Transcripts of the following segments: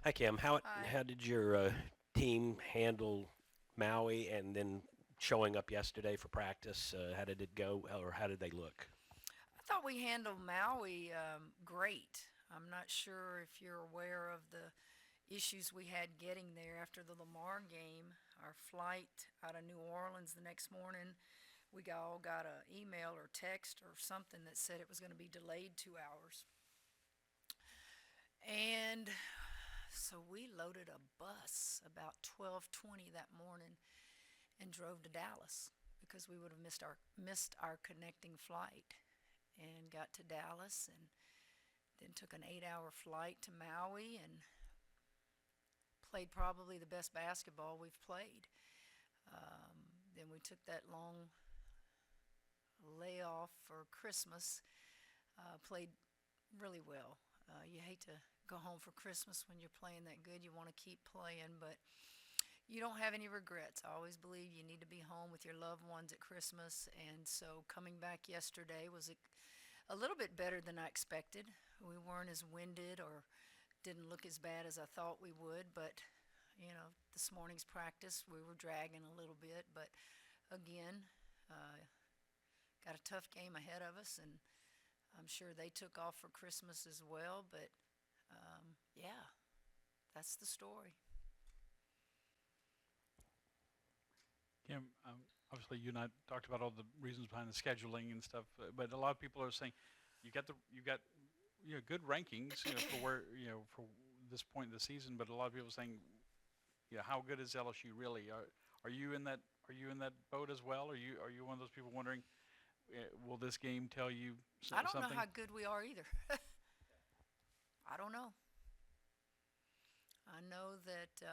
Hi, Kim. Hi. How did your team handle Maui and then showing up yesterday for practice? How did it go, or how did they look? I thought we handled Maui great. I'm not sure if you're aware of the issues we had getting there after the Lamar game. Our flight out of New Orleans the next morning, we all got an email or text or something that said it was going to be delayed 2 hours. And so we loaded a bus about 12:20 that morning and drove to Dallas because we would have missed our connecting flight, and got to Dallas and then took an 8 hour flight to Maui and played probably the best basketball we've played. Then we took that long layoff for Christmas, played really well. You hate to go home for Christmas when you're playing that good. You want to keep playing, but you don't have any regrets. I always believe you need to be home with your loved ones at Christmas. And so coming back yesterday was a little bit better than I expected. We weren't as winded or didn't look as bad as I thought we would, but this morning's practice we were dragging a little bit, but again, got a tough game ahead of us, and I'm sure they took off for Christmas as well, but yeah, that's the story. Kim, obviously you and I talked about all the reasons behind the scheduling and stuff, but a lot of people are saying you got good rankings for where for this point in the season, but a lot of people are saying how good is LSU really? Are you in that boat as well? Are you one of those people wondering will this game tell you I don't know something? how good we are either. I don't know. I know that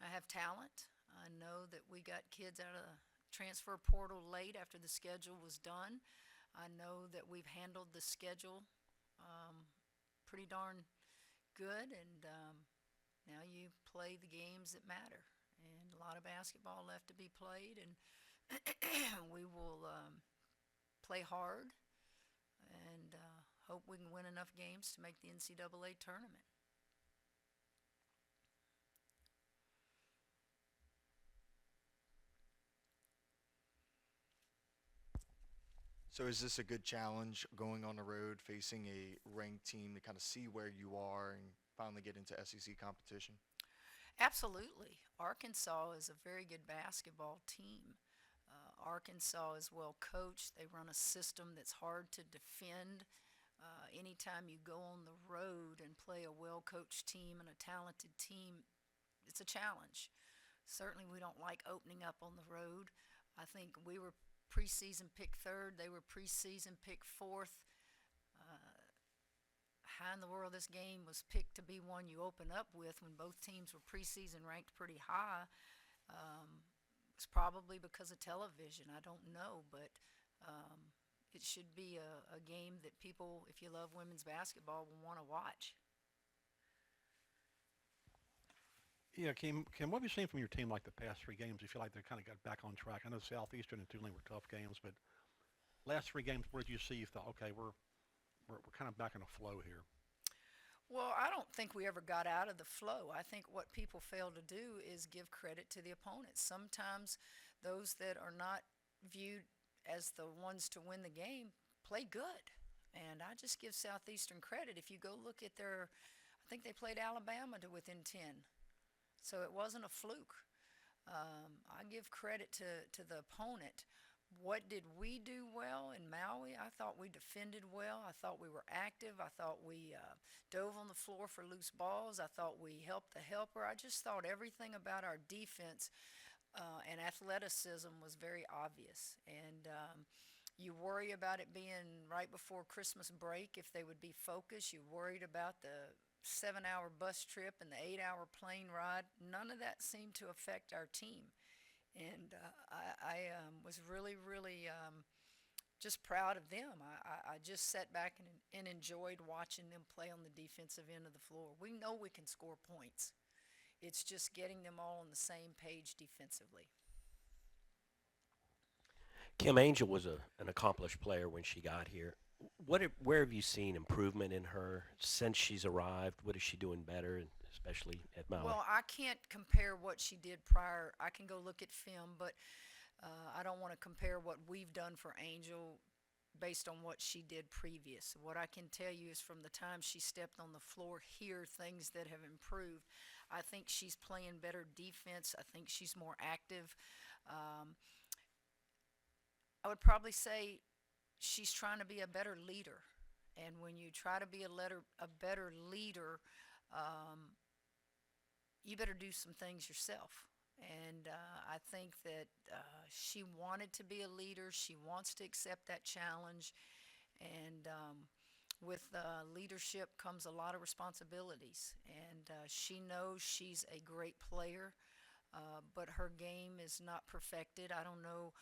I have talent. I know that we got kids out of the transfer portal late after the schedule was done. I know that we've handled the schedule pretty darn good, and now you play the games that matter. And a lot of basketball left to be played, and we will play hard and hope we can win enough games to make the NCAA tournament. So is this a good challenge going on the road, facing a ranked team to kind of see where you are and finally get into SEC competition? Absolutely. Arkansas is a very good basketball team. Arkansas is well coached. They run a system that's hard to defend. Anytime you go on the road and play a well coached team and a talented team, it's a challenge. Certainly, we don't like opening up on the road. I think we were preseason pick third, they were preseason pick fourth. How in the world this game was picked to be one you open up with when both teams were preseason ranked pretty high? It's probably because of television. I don't know, but it should be a game that people, if you love women's basketball, will want to watch. Yeah, Kim, what have you seen from your team like the past three games? You feel like they kind of got back on track? I know Southeastern and Tulane were tough games, but last three games, where did you see you thought, okay, we're kind of back in a flow here? Well, I don't think we ever got out of the flow. I think what people fail to do is give credit to the opponents. Sometimes those that are not viewed as the ones to win the game play good. And I just give Southeastern credit. If you go look at I think they played Alabama to within 10. So it wasn't a fluke. I give credit to the opponent. What did we do well in Maui? I thought we defended well. I thought we were active. I thought we dove on the floor for loose balls. I thought we helped the helper. I just thought everything about our defense and athleticism was very obvious. And you worry about it being right before Christmas break if they would be focused. You worried about the 7 hour bus trip and the 8 hour plane ride. None of that seemed to affect our team. And I was really, really just proud of them. I just sat back and enjoyed watching them play on the defensive end of the floor. We know we can score points. It's just getting them all on the same page defensively. Kim Angel was an accomplished player when she got here. Where have you seen improvement in her since she's arrived? What is she doing better, and especially at Maui? Well, I can't compare what she did prior. I can go look at film, but I don't want to compare what we've done for Angel based on what she did previous. What I can tell you is from the time she stepped on the floor here, things that have improved. I think she's playing better defense. I think she's more active. Um, I would probably say she's trying to be a better leader. And when you try to be a better leader, um, you better do some things yourself. And I think that she wanted to be a leader. She wants to accept that challenge. And with leadership comes a lot of responsibilities. And she knows she's a great player, but her game is not perfected. I don't know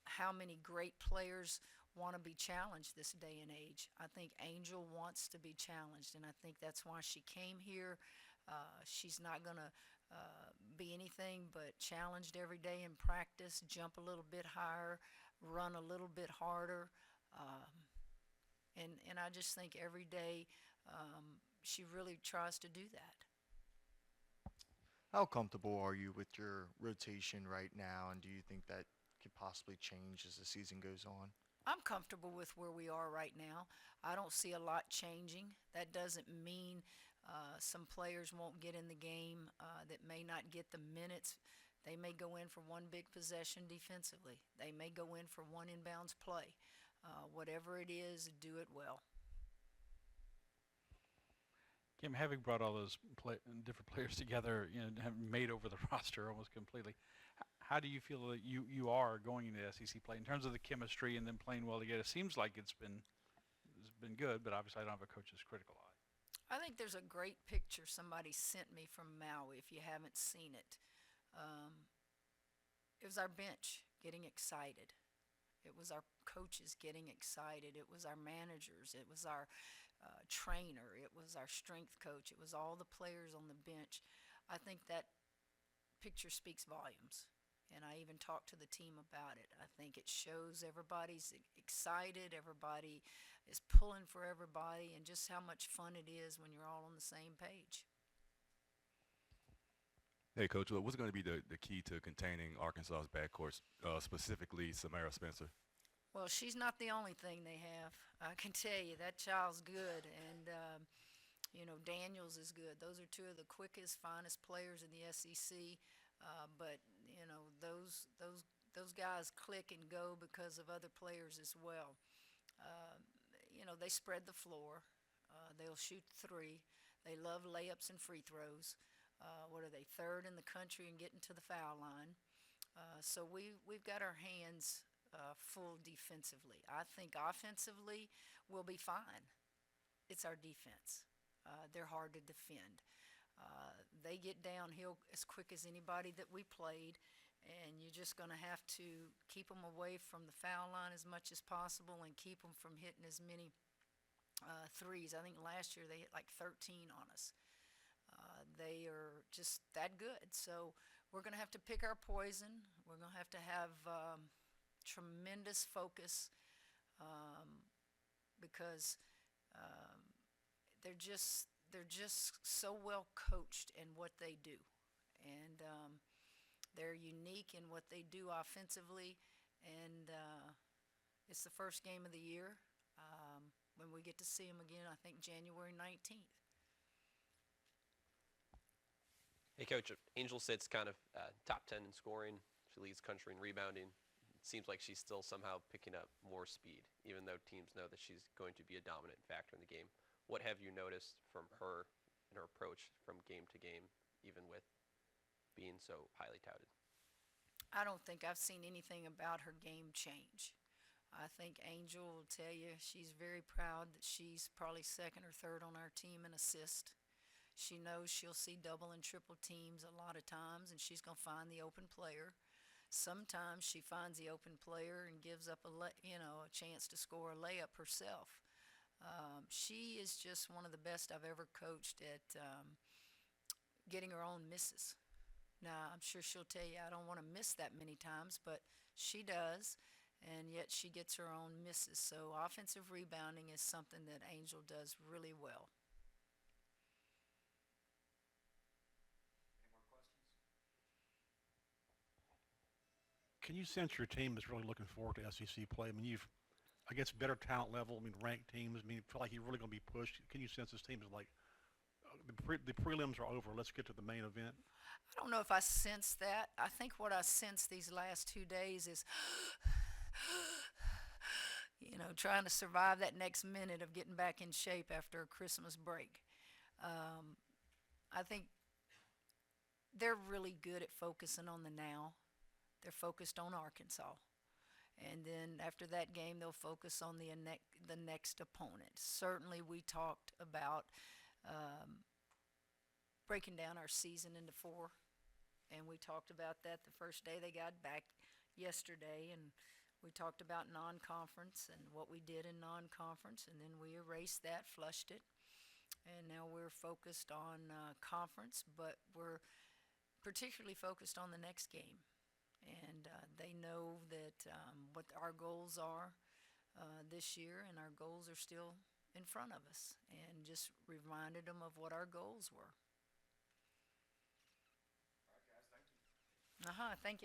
how many great players want to be challenged this day and age. I think Angel wants to be challenged, and I think that's why she came here. She's not going to be anything but challenged every day in practice, jump a little bit higher, run a little bit harder. And I just think every day she really tries to do that. How comfortable are you with your rotation right now, and do you think that could possibly change as the season goes on? I'm comfortable with where we are right now. I don't see a lot changing. That doesn't mean some players won't get in the game that may not get the minutes. They may go in for one big possession defensively. They may go in for one inbounds play. Whatever it is, do it well. Kim, having brought all those different players together, having made over the roster almost completely, how do you feel that you are going into SEC play in terms of the chemistry and then playing well together? It seems like it's been good, but obviously I don't have a coach's critical eye. I think there's a great picture somebody sent me from Maui, if you haven't seen it. It was our bench getting excited. It was our coaches getting excited. It was our managers. It was our trainer. It was our strength coach. It was all the players on the bench. I think that picture speaks volumes. And I even talked to the team about it. I think it shows everybody's excited, everybody is pulling for everybody, and just how much fun it is when you're all on the same page. Hey, Coach, what's going to be the key to containing Arkansas's backcourt, specifically Samara Spencer? Well, she's not the only thing they have. I can tell you that child's good, and Daniels is good. Those are two of the quickest, finest players in the SEC. But those guys click and go because of other players as well. They spread the floor. They'll shoot three. They love layups and free throws. What are they, third in the country in getting to the foul line? So we've got our hands full defensively. I think offensively we'll be fine. It's our defense. They're hard to defend. They get downhill as quick as anybody that we played, and you're just going to have to keep them away from the foul line as much as possible and keep them from hitting as many threes. I think last year they hit like 13 on us. They are just that good. So we're going to have to pick our poison. We're going to have tremendous focus because they're just so well coached in what they do, and they're unique in what they do offensively. And it's the first game of the year when we get to see them again. I think January 19th. Hey, Coach, Angel sits kind of top 10 in scoring. She leads country in rebounding. It seems like she's still somehow picking up more speed, even though teams know that she's going to be a dominant factor in the game. What have you noticed from her and her approach from game to game, even with being so highly touted? I don't think I've seen anything about her game change. I think Angel will tell you she's very proud that she's probably second or third on our team in assist. She knows she'll see double and triple teams a lot of times, and she's going to find the open player. Sometimes she finds the open player and gives up a chance to score a layup herself. She is just one of the best I've ever coached at getting her own misses. Now, I'm sure she'll tell you I don't want to miss that many times, but she does. and yet she gets her own misses. So offensive rebounding is something that Angel does really well. Can you sense your team is really looking forward to SEC play? I mean, I guess, better talent level. I mean, ranked teams. I mean, feel like you're really going to be pushed. Can you sense this team is like, the prelims are over. Let's get to the main event. I don't know if I sense that. I think what I sense these last 2 days is, trying to survive that next minute of getting back in shape after a Christmas break. I think they're really good at focusing on the now. They're focused on Arkansas. And then after that game, they'll focus on the next opponent. Certainly, we talked about breaking down our season into 4. And we talked about that the first day they got back yesterday. And we talked about non-conference and what we did in non-conference. And then we erased that, flushed it. And now we're focused on conference, but we're particularly focused on the next game. And they know that what our goals are this year, and our goals are still in front of us. And just reminded them of what our goals were. All right, guys, thank you. Thank you.